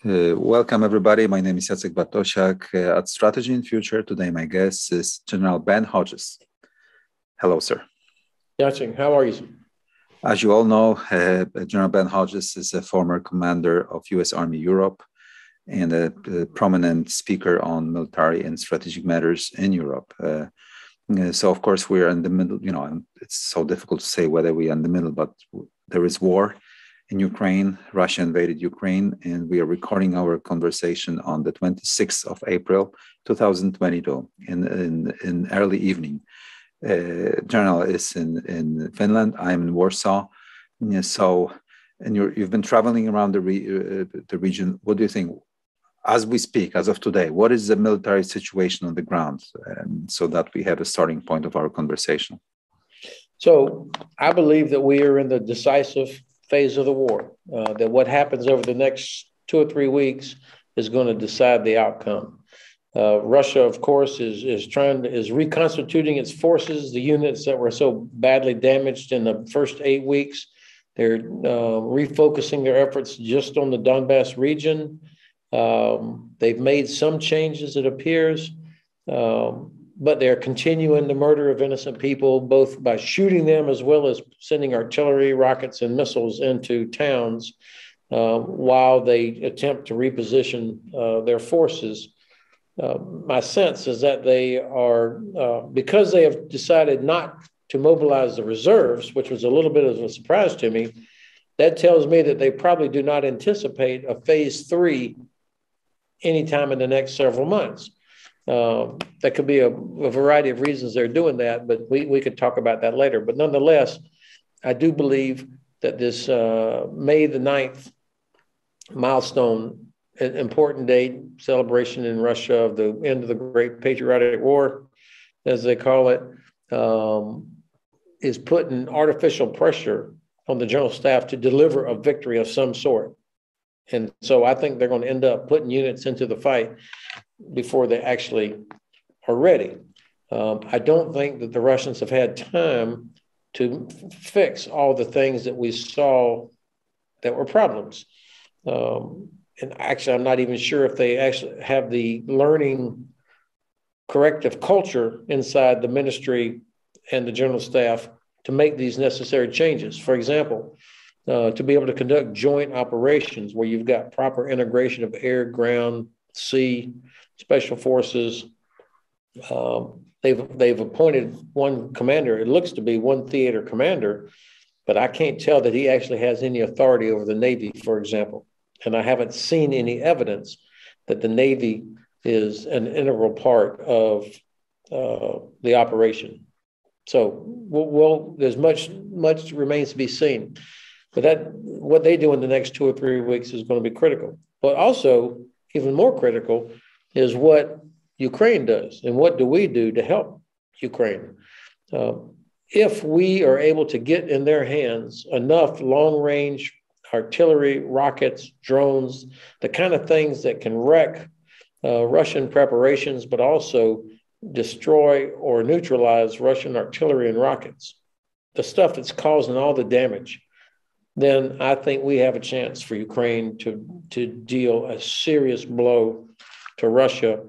Welcome, everybody. My name is Jacek Bartosiak at Strategy&Future. Today, my guest is General Ben Hodges. Hello, sir. Jacek, how are you? As you all know, General Ben Hodges is a former commander of U.S. Army Europe and a prominent speaker on military and strategic matters in Europe. So, of course, we're in the middle. It's so difficult to say whether we are in the middle, but there is war in Ukraine. Russia invaded Ukraine, and we are recording our conversation on the 26th of April, 2022, in early evening. General is in Finland. I'm in Warsaw. And you've been traveling around the region. What do you think, as we speak, as of today? What is the military situation on the ground, so that we have a starting point of our conversation? So I believe that we are in the decisive phase of the war, that what happens over the next 2 or 3 weeks is going to decide the outcome. Russia, of course, is reconstituting its forces, the units that were so badly damaged in the first 8 weeks. They're refocusing their efforts just on the Donbass region. They've made some changes, it appears, but they're continuing the murder of innocent people, both by shooting them as well as sending artillery, rockets, and missiles into towns while they attempt to reposition their forces. My sense is that they are, because they have decided not to mobilize the reserves, which was a little bit of a surprise to me, that tells me that they probably do not anticipate a phase 3 anytime in the next several months. That could be a variety of reasons they're doing that, but we could talk about that later. But nonetheless, I do believe that this May the 9th milestone, an important date, celebration in Russia of the end of the Great Patriotic War, as they call it, is putting artificial pressure on the General Staff to deliver a victory of some sort. And so I think they're going to end up putting units into the fight before they actually are ready. I don't think that the Russians have had time to fix all the things that we saw that were problems. And actually, I'm not even sure if they actually have the learning corrective culture inside the ministry and the General Staff to make these necessary changes. For example, to be able to conduct joint operations where you've got proper integration of air, ground, sea, special forces. They've appointed one commander. It looks to be one theater commander, but I can't tell that he actually has any authority over the Navy, for example. And I haven't seen any evidence that the Navy is an integral part of the operation. So there's much remains to be seen. But what they do in the next 2 or 3 weeks is going to be critical. But also, even more critical is what Ukraine does and what do we do to help Ukraine. If we are able to get in their hands enough long-range artillery, rockets, drones, the kind of things that can wreck Russian preparations, but also destroy or neutralize Russian artillery and rockets, the stuff that's causing all the damage, then I think we have a chance for Ukraine to deal a serious blow to Russia.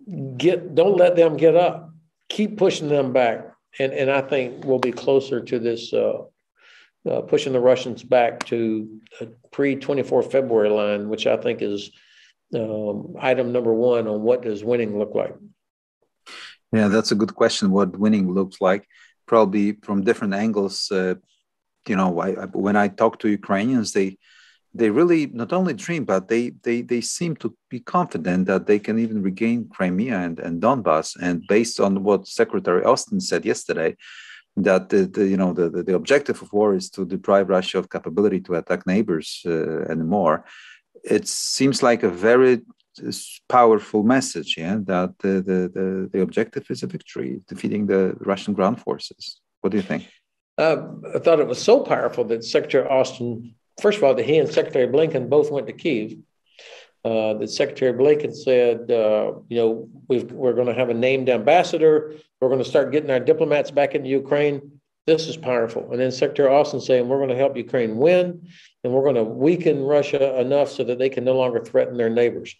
Don't let them get up. Keep pushing them back. And I think we'll be closer to this pushing the Russians back to a pre-24 February line, which I think is item number 1 on what does winning look like. Yeah, that's a good question. What winning looks like, probably from different angles. When I talk to Ukrainians, they really not only dream, but they seem to be confident that they can even regain Crimea and Donbass. And based on what Secretary Austin said yesterday, that the objective of war is to deprive Russia of capability to attack neighbors anymore. It seems like a very powerful message, that the objective is a victory, defeating the Russian ground forces. What do you think? I thought it was so powerful that Secretary Austin, first of all, that he and Secretary Blinken both went to Kyiv. That Secretary Blinken said, we're going to have a named ambassador. We're going to start getting our diplomats back into Ukraine. This is powerful. And then Secretary Austin saying, we're going to help Ukraine win, and we're going to weaken Russia enough so that they can no longer threaten their neighbors.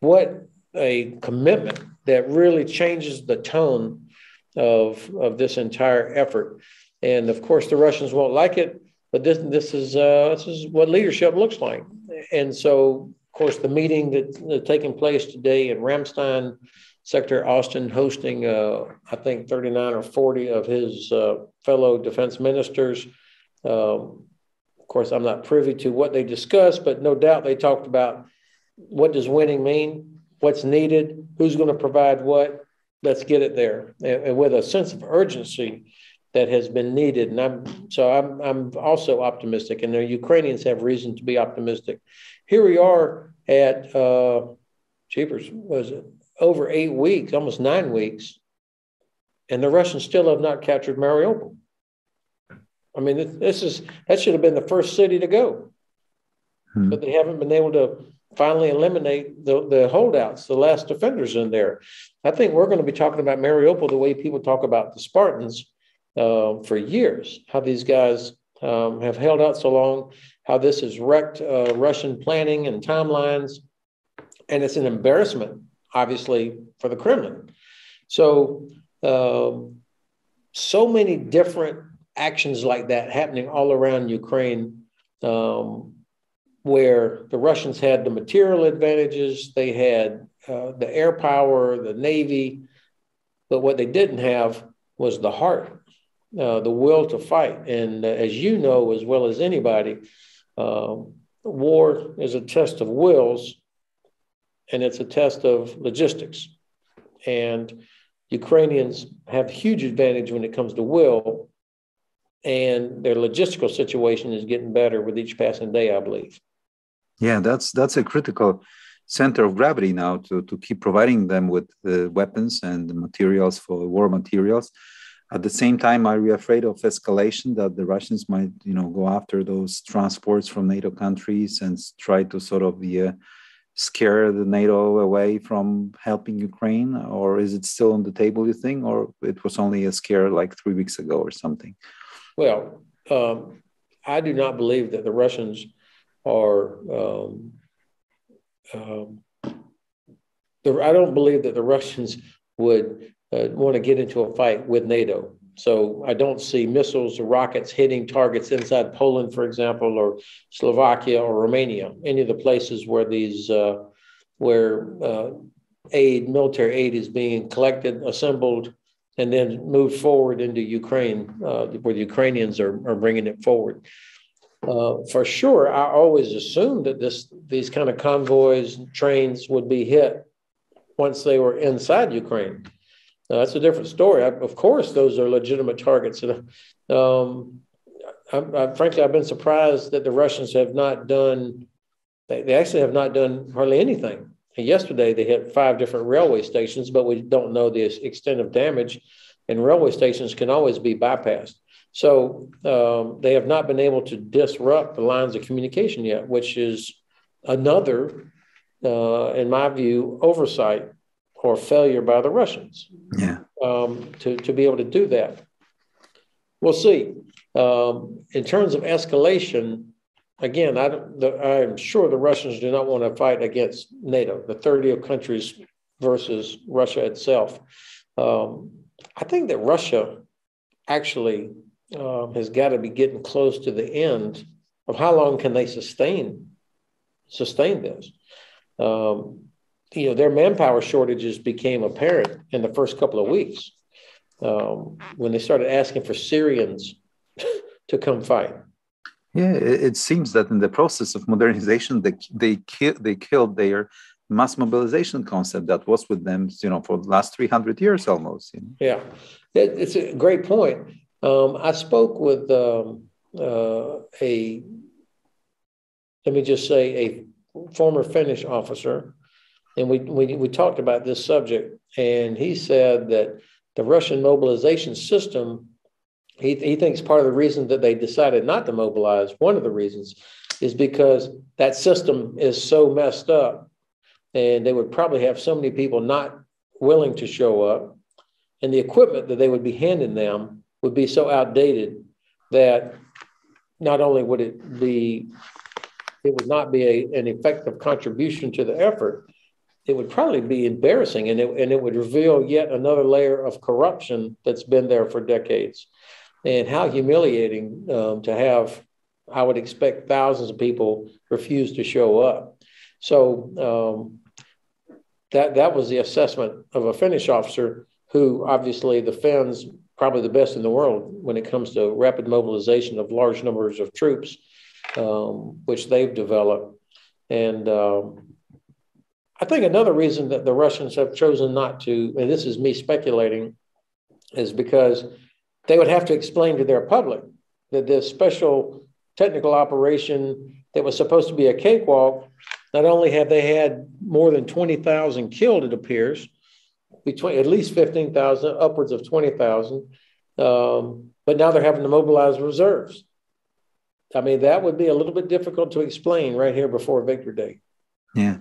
What a commitment that really changes the tone of this entire effort. And of course, the Russians won't like it, but this is what leadership looks like. And so, of course, the meeting that's taking place today in Ramstein, Secretary Austin hosting, I think, 39 or 40 of his fellow defense ministers. Of course, I'm not privy to what they discussed, but no doubt they talked about what does winning mean, what's needed, who's going to provide what. Let's get it there, and with a sense of urgency that has been needed. And I'm also optimistic, and the Ukrainians have reason to be optimistic. Here we are at jeepers, was it over 8 weeks, almost 9 weeks, and the Russians still have not captured Mariupol. I mean, that should have been the first city to go, but they haven't been able to finally eliminate the holdouts, the last defenders in there. I think we're going to be talking about Mariupol the way people talk about the Spartans for years, how these guys have held out so long, how this has wrecked Russian planning and timelines. And it's an embarrassment, obviously, for the Kremlin. So, so many different actions like that happening all around Ukraine, where the Russians had the material advantages, they had the air power, the Navy, but what they didn't have was the heart, the will to fight. And as you know, as well as anybody, war is a test of wills, and it's a test of logistics. And Ukrainians have huge advantage when it comes to will, and their logistical situation is getting better with each passing day, I believe. Yeah, that's a critical center of gravity now to keep providing them with the weapons and the materials for war materials. At the same time, are you afraid of escalation, that the Russians might, go after those transports from NATO countries and try to sort of scare the NATO away from helping Ukraine? Or is it still on the table, you think, or it was only a scare like 3 weeks ago or something? Well, I do not believe that the Russians are, I don't believe that the Russians would want to get into a fight with NATO. So I don't see missiles or rockets hitting targets inside Poland, for example, or Slovakia or Romania, any of the places where these, military aid is being collected, assembled, and then moved forward into Ukraine, where the Ukrainians are bringing it forward. For sure, I always assumed that these kind of convoys, trains would be hit once they were inside Ukraine. Now, that's a different story. Of course, those are legitimate targets. Frankly, I've been surprised that the Russians have not done, they actually have not done hardly anything. And yesterday, they hit 5 different railway stations, but we don't know the extent of damage, and railway stations can always be bypassed. So they have not been able to disrupt the lines of communication yet, which is another, in my view, oversight or failure by the Russians. Yeah. To be able to do that. We'll see. In terms of escalation, again, I'm sure the Russians do not want to fight against NATO, the 30 countries versus Russia itself. I think that Russia actually has got to be getting close to the end of how long can they sustain this. Their manpower shortages became apparent in the first couple of weeks when they started asking for Syrians to come fight. Yeah, it seems that in the process of modernization, they killed their mass mobilization concept that was with them, for the last 300 years almost. Yeah, it's a great point. I spoke with a former Finnish officer, and we talked about this subject, and he said that the Russian mobilization system, he thinks part of the reason that they decided not to mobilize, one of the reasons, is because that system is so messed up, and they would probably have so many people not willing to show up, and the equipment that they would be handing them would be so outdated that not only would it would not be an effective contribution to the effort, it would probably be embarrassing, and it would reveal yet another layer of corruption that's been there for decades. And how humiliating to have, I would expect, thousands of people refuse to show up. So that was the assessment of a Finnish officer who, obviously, the Finns probably the best in the world when it comes to rapid mobilization of large numbers of troops, which they've developed. And I think another reason that the Russians have chosen not to, and this is me speculating, is because they would have to explain to their public that this special technical operation that was supposed to be a cakewalk, not only have they had more than 20,000 killed, it appears, between at least 15,000, upwards of 20,000, but now they're having to mobilize reserves. I mean, that would be a little bit difficult to explain right here before Victory Day. Yeah.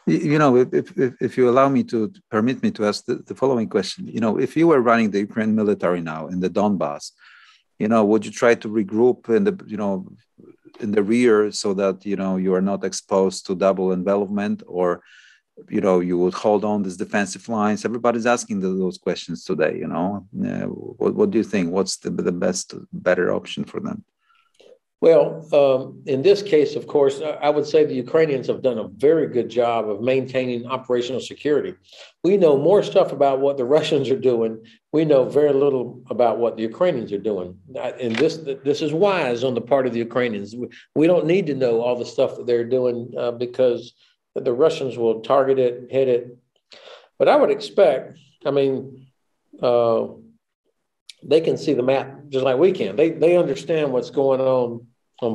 If you allow me to permit me to ask the following question, if you were running the Ukrainian military now in the Donbass, would you try to regroup in the rear so that, you are not exposed to double envelopment, or, you would hold on these defensive lines? Everybody's asking those questions today, what do you think? What's the better option for them? Well, in this case, of course, I would say the Ukrainians have done a very good job of maintaining operational security. We know more stuff about what the Russians are doing. We know very little about what the Ukrainians are doing. And this is wise on the part of the Ukrainians. We don't need to know all the stuff that they're doing because the Russians will target it, hit it. But I would expect, they can see the map just like we can. They understand what's going on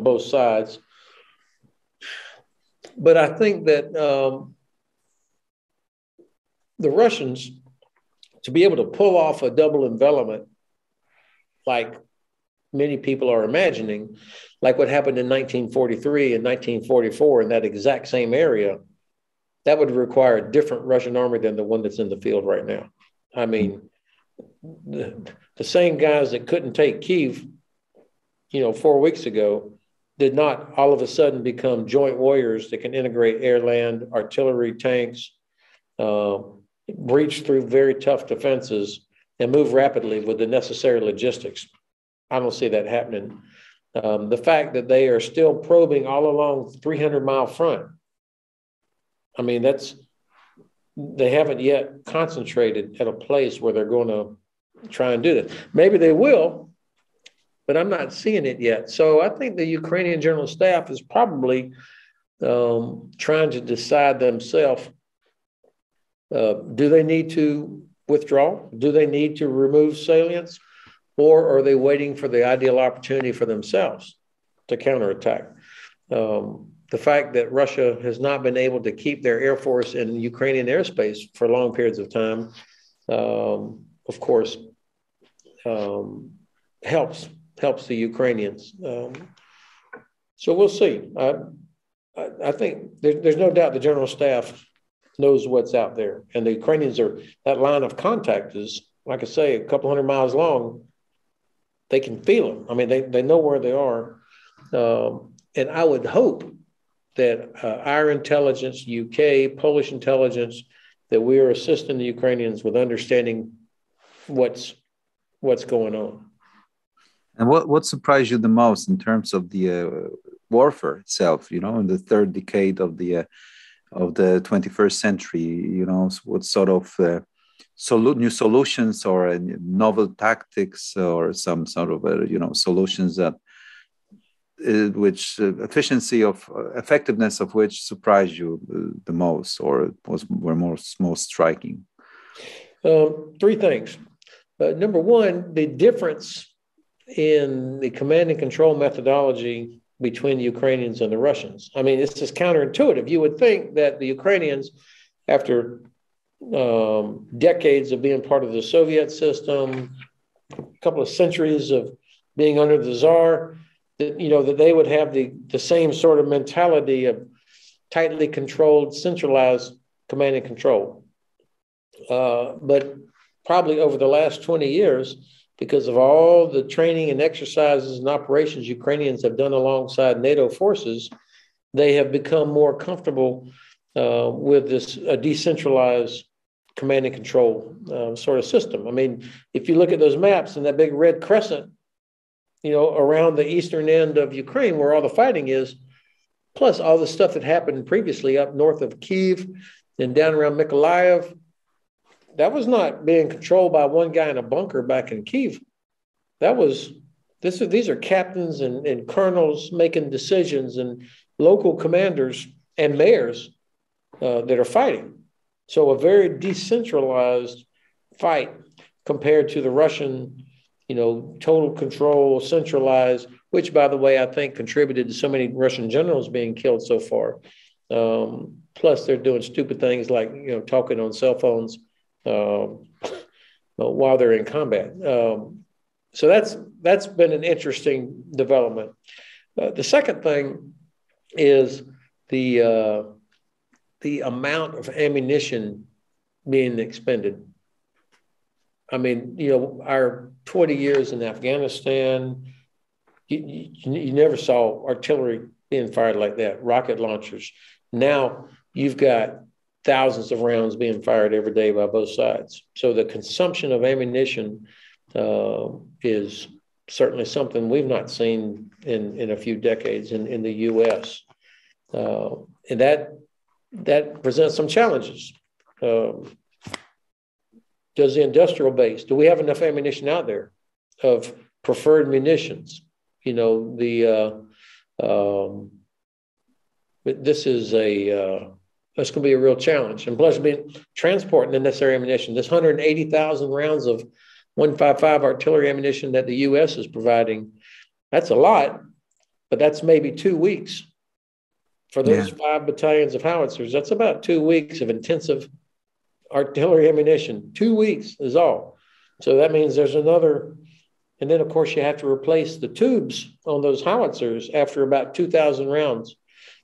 both sides. But I think that the Russians, to be able to pull off a double envelopment, like many people are imagining, like what happened in 1943 and 1944 in that exact same area, that would require a different Russian army than the one that's in the field right now. I mean, the same guys that couldn't take Kyiv, 4 weeks ago, did not all of a sudden become joint warriors that can integrate air, land, artillery, tanks, breach through very tough defenses, and move rapidly with the necessary logistics. I don't see that happening. The fact that they are still probing all along 300-mile front, they haven't yet concentrated at a place where they're going to try and do this. Maybe they will, but I'm not seeing it yet. So I think the Ukrainian General Staff is probably trying to decide themselves, do they need to withdraw? Do they need to remove salience? Or are they waiting for the ideal opportunity for themselves to counterattack? The fact that Russia has not been able to keep their Air Force in Ukrainian airspace for long periods of time, of course, helps the Ukrainians. So we'll see. I think there's no doubt the General Staff knows what's out there. And the Ukrainians that line of contact is, like I say, a couple hundred miles long. They can feel them. They know where they are. And I would hope that our intelligence, UK, Polish intelligence, that we are assisting the Ukrainians with understanding what's going on. And what surprised you the most in terms of the warfare itself? In the third decade of the 21st century, what sort of new solutions or novel tactics or some sort of solutions that which efficiency of effectiveness of which surprised you the most, or were most striking? Three things. Number one, the difference in the command and control methodology between the Ukrainians and the Russians. It's just counterintuitive. You would think that the Ukrainians, after decades of being part of the Soviet system, a couple of centuries of being under the Tsar, that they would have the same sort of mentality of tightly controlled, centralized command and control. But probably over the last 20 years, because of all the training and exercises and operations Ukrainians have done alongside NATO forces, they have become more comfortable with this decentralized command and control sort of system. I mean, if you look at those maps and that big red crescent, around the eastern end of Ukraine where all the fighting is, plus all the stuff that happened previously up north of Kyiv and down around Mykolaiv, that was not being controlled by one guy in a bunker back in Kyiv. These are captains and colonels making decisions and local commanders and mayors that are fighting. So a very decentralized fight compared to the Russian, total control, centralized, which, by the way, I think contributed to so many Russian generals being killed so far. Plus, they're doing stupid things like, talking on cell phones while they're in combat. So that's been an interesting development. The second thing is the amount of ammunition being expended. I mean, our 20 years in Afghanistan, you never saw artillery being fired like that, rocket launchers. Now you've got thousands of rounds being fired every day by both sides. So the consumption of ammunition is certainly something we've not seen in a few decades in the U.S. And that presents some challenges. Does the industrial base, do we have enough ammunition out there of preferred munitions? But this is that's going to be a real challenge. And plus, transporting the necessary ammunition. This 180,000 rounds of 155 artillery ammunition that the U.S. is providing, that's a lot, but that's maybe 2 weeks. For those 5 battalions of howitzers, that's about 2 weeks of intensive artillery ammunition. 2 weeks is all. So that means there's another, and then of course you have to replace the tubes on those howitzers after about 2,000 rounds.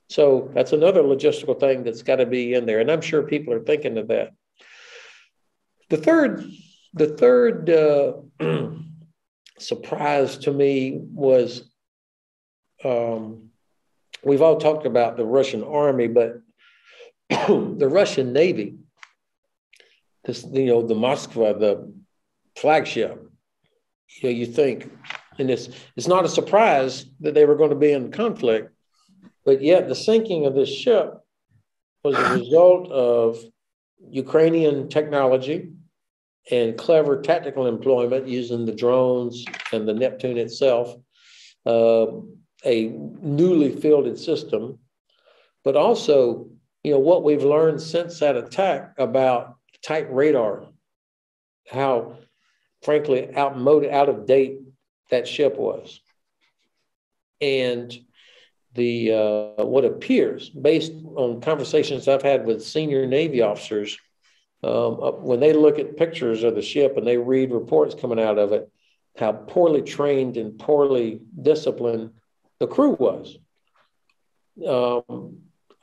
So that's another logistical thing that's got to be in there. And I'm sure people are thinking of that. The third surprise to me was, we've all talked about the Russian army, but the Russian Navy, the Moskva, the flagship, you think, and it's not a surprise that they were going to be in conflict, but yet the sinking of this ship was a result of Ukrainian technology and clever tactical employment using the drones and the Neptune itself, a newly fielded system, but also, what we've learned since that attack about tight radar, how frankly outmoded, out of date that ship was. And what appears, based on conversations I've had with senior Navy officers, when they look at pictures of the ship and they read reports coming out of it, how poorly trained and poorly disciplined the crew was.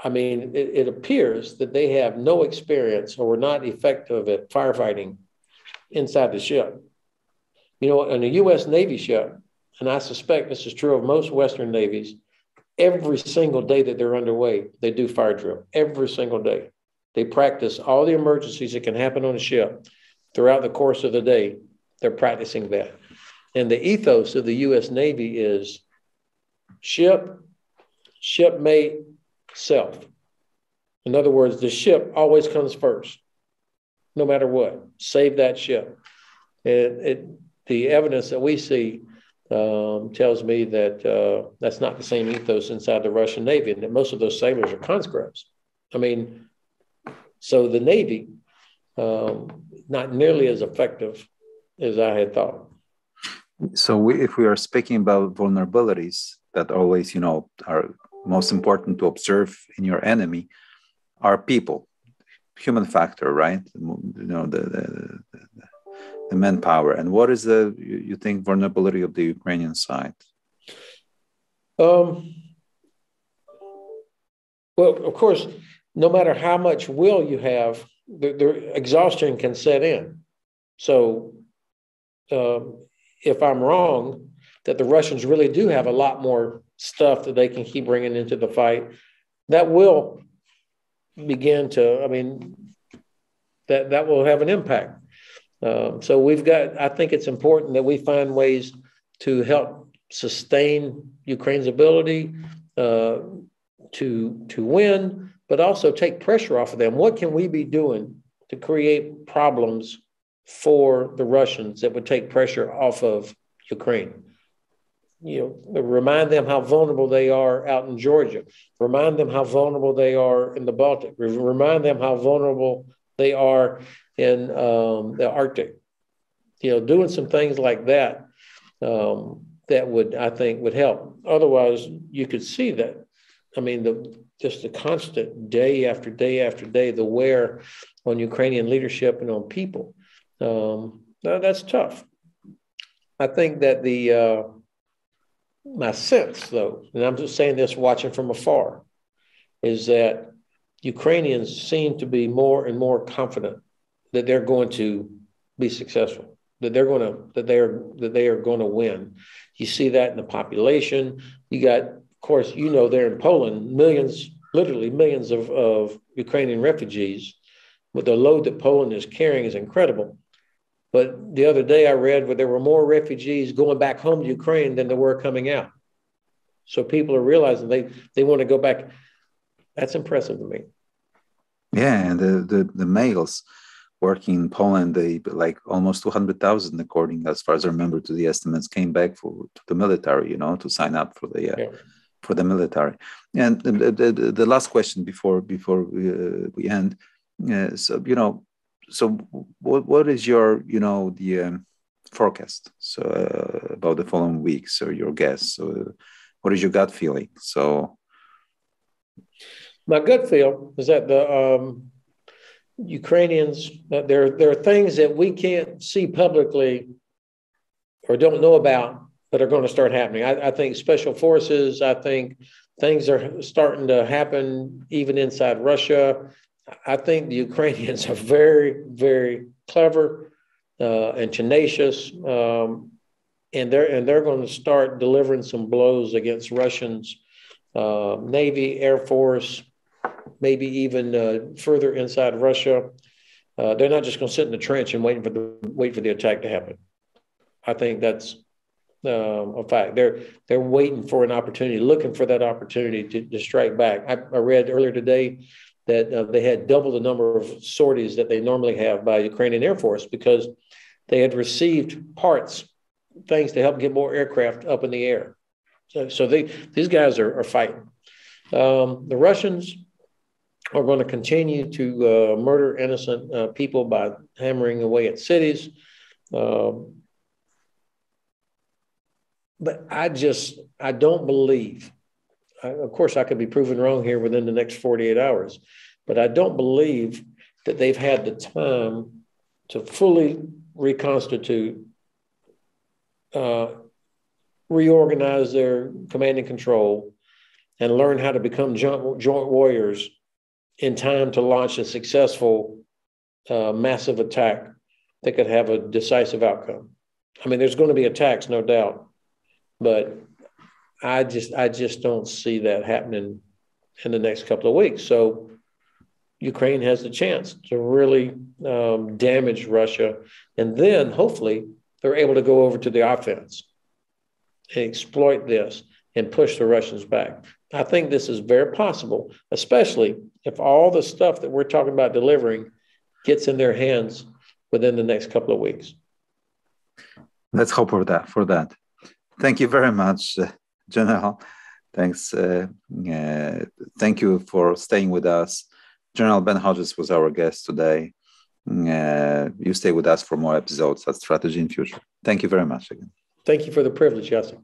It appears that they have no experience or were not effective at firefighting inside the ship. In a U.S. Navy ship, and I suspect this is true of most Western navies, every single day that they're underway, they do fire drill. Every single day. They practice all the emergencies that can happen on a ship throughout the course of the day. They're practicing that. And the ethos of the U.S. Navy is ship, shipmate, self. In other words, the ship always comes first, no matter what. Save that ship. The evidence that we see tells me that that's not the same ethos inside the Russian Navy, and that most of those sailors are conscripts. So the Navy, not nearly as effective as I had thought. So if we are speaking about vulnerabilities that always, are most important to observe in your enemy, are people, human factor, right? The manpower. And what is you think, vulnerability of the Ukrainian side? Well, of course, no matter how much will you have, the exhaustion can set in. So if I'm wrong, that the Russians really do have a lot more stuff that they can keep bringing into the fight, that will begin to, I mean, that will have an impact. So we've got, I think it's important that we find ways to help sustain Ukraine's ability to win, but also take pressure off of them. What can we be doing to create problems for the Russians that would take pressure off of Ukraine? You know, remind them how vulnerable they are out in Georgia. Remind them how vulnerable they are in the Baltic. Remind them how vulnerable they are in the Arctic. You know, doing some things like that that would, I think, would help. Otherwise, you could see that. I mean, just the constant day after day after day, the wear on Ukrainian leadership and on people. That's tough. I think that my sense, though, and I'm just saying this watching from afar, is that Ukrainians seem to be more and more confident that they're going to be successful, that they are going to win. You see that in the population. You got, of course, you know, there in Poland, literally millions of Ukrainian refugees. But the load that Poland is carrying is incredible. But the other day I read where there were more refugees going back home to Ukraine than there were coming out. So people are realizing they want to go back. That's impressive to me. Yeah, and the males working in Poland, they like almost 200,000, according, as far as I remember, to the estimates, came back to the military, you know, to sign up for the military. And the last question before we end. So, you know, so what is your, you know, the forecast about the following weeks, or your guess? So what is your gut feeling? So my gut feel is that the Ukrainians, there are things that we can't see publicly or don't know about that are going to start happening. I think special forces, I think things are starting to happen even inside Russia. I think the Ukrainians are very, very clever and tenacious, and they're going to start delivering some blows against Russians, Navy, Air Force, maybe even further inside Russia. They're not just going to sit in the trench and wait for the attack to happen. I think that's a fact. They're waiting for an opportunity, looking for that opportunity to strike back. I read earlier today that they had double the number of sorties that they normally have by Ukrainian Air Force because they had received parts, things to help get more aircraft up in the air. So these guys are fighting. The Russians are going to continue to murder innocent people by hammering away at cities. But I don't believe, of course, I could be proven wrong here within the next 48 hours, but I don't believe that they've had the time to fully reconstitute, reorganize their command and control, and learn how to become joint warriors in time to launch a successful massive attack that could have a decisive outcome. I mean, there's going to be attacks, no doubt, but I just don't see that happening in the next couple of weeks. So Ukraine has the chance to really damage Russia, and then hopefully they're able to go over to the offense and exploit this and push the Russians back. I think this is very possible, especially if all the stuff that we're talking about delivering gets in their hands within the next couple of weeks. Let's hope for that. Thank you very much, General. Thanks. Thank you for staying with us. General Ben Hodges was our guest today. You stay with us for more episodes at Strategy and Future. Thank you very much again. Thank you for the privilege, Jacek.